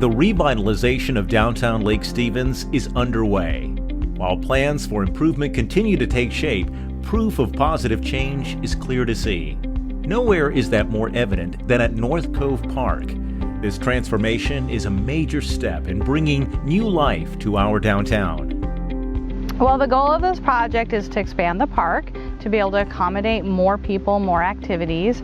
The revitalization of downtown Lake Stevens is underway. While plans for improvement continue to take shape, proof of positive change is clear to see. Nowhere is that more evident than at North Cove Park. This transformation is a major step in bringing new life to our downtown. Well, the goal of this project is to expand the park, to be able to accommodate more people, more activities.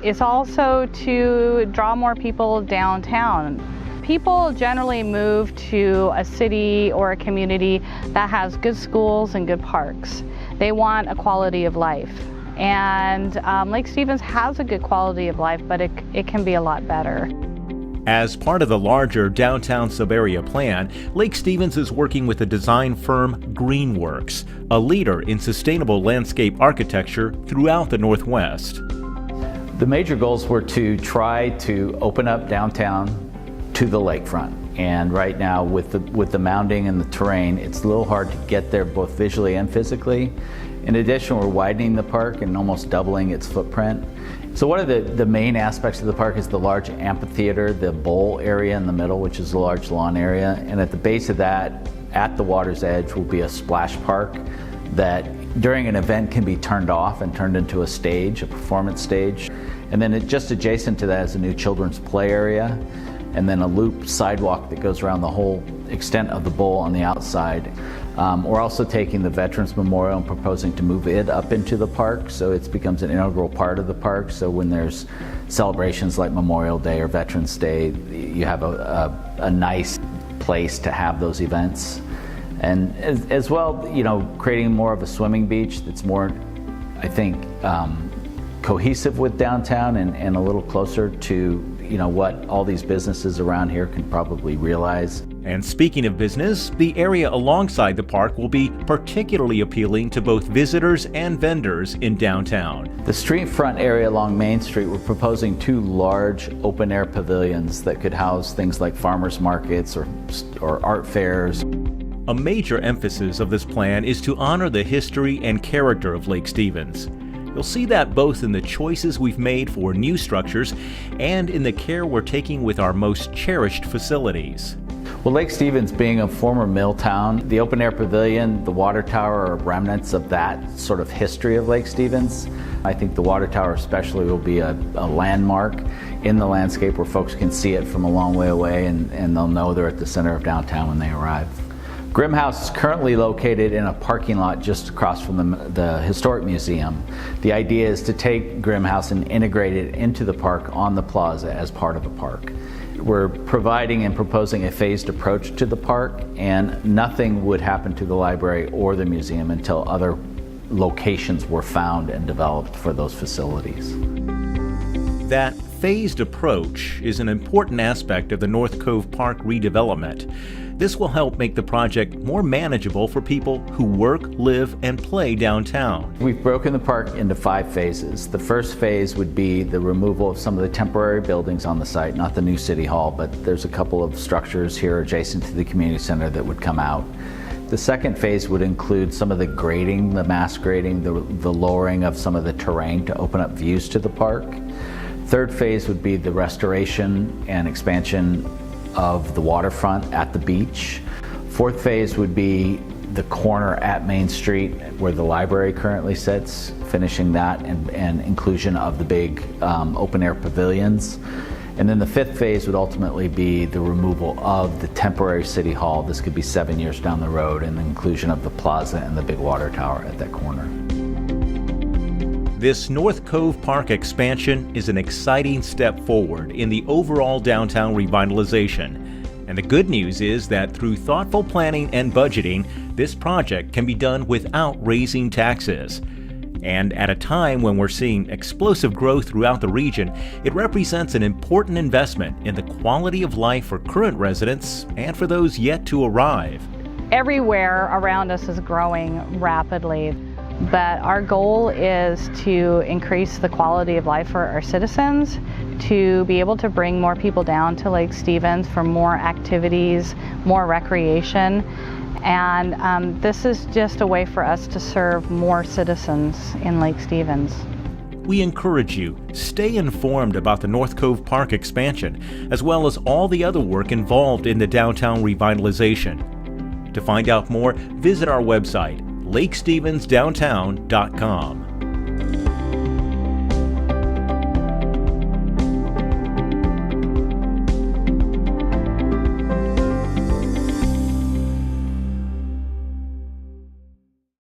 It's also to draw more people downtown. People generally move to a city or a community that has good schools and good parks. They want a quality of life. And Lake Stevens has a good quality of life, but it can be a lot better. As part of the larger Downtown Subarea plan, Lake Stevens is working with the design firm Greenworks, a leader in sustainable landscape architecture throughout the Northwest. The major goals were to try to open up downtown to the lakefront. And right now, with the mounding and the terrain, it's a little hard to get there both visually and physically. In addition, we're widening the park and almost doubling its footprint. So one of the main aspects of the park is the large amphitheater, the bowl area in the middle, which is a large lawn area. And at the base of that, at the water's edge, will be a splash park that during an event can be turned off and turned into a stage, a performance stage. And then just adjacent to that is a new children's play area, and then a loop sidewalk that goes around the whole extent of the bowl on the outside. We're also taking the Veterans Memorial and proposing to move it up into the park, so it becomes an integral part of the park. So when there's celebrations like Memorial Day or Veterans Day, you have a nice place to have those events. And as well, you know, creating more of a swimming beach that's more, I think, cohesive with downtown and a little closer to, you know, what all these businesses around here can probably realize. And speaking of business, the area alongside the park will be particularly appealing to both visitors and vendors in downtown. The street front area along Main Street, we're proposing 2 large open-air pavilions that could house things like farmers markets or art fairs. A major emphasis of this plan is to honor the history and character of Lake Stevens. You'll see that both in the choices we've made for new structures and in the care we're taking with our most cherished facilities. Well, Lake Stevens being a former mill town, the open air pavilion, the water tower are remnants of that sort of history of Lake Stevens. I think the water tower especially will be a landmark in the landscape where folks can see it from a long way away and they'll know they're at the center of downtown when they arrive. Grimm House is currently located in a parking lot just across from the Historic Museum. The idea is to take Grimm House and integrate it into the park on the plaza as part of a park. We're providing and proposing a phased approach to the park, and nothing would happen to the library or the museum until other locations were found and developed for those facilities. That phased approach is an important aspect of the North Cove Park redevelopment. This will help make the project more manageable for people who work, live, and play downtown. We've broken the park into 5 phases. The first phase would be the removal of some of the temporary buildings on the site, not the new City Hall, but there's a couple of structures here adjacent to the community center that would come out. The second phase would include some of the grading, the mass grading, the lowering of some of the terrain to open up views to the park. Third phase would be the restoration and expansion of the waterfront at the beach. Fourth phase would be the corner at Main Street where the library currently sits, finishing that and inclusion of the big open-air pavilions. And then the fifth phase would ultimately be the removal of the temporary City Hall. This could be 7 years down the road, and the inclusion of the plaza and the big water tower at that corner. This North Cove Park expansion is an exciting step forward in the overall downtown revitalization. And the good news is that through thoughtful planning and budgeting, this project can be done without raising taxes. And at a time when we're seeing explosive growth throughout the region, it represents an important investment in the quality of life for current residents and for those yet to arrive. Everywhere around us is growing rapidly. But our goal is to increase the quality of life for our citizens, to be able to bring more people down to Lake Stevens for more activities, more recreation. And this is just a way for us to serve more citizens in Lake Stevens. we encourage you, stay informed about the North Cove Park expansion, as well as all the other work involved in the downtown revitalization. To find out more, visit our website, lakestevensdowntown.com.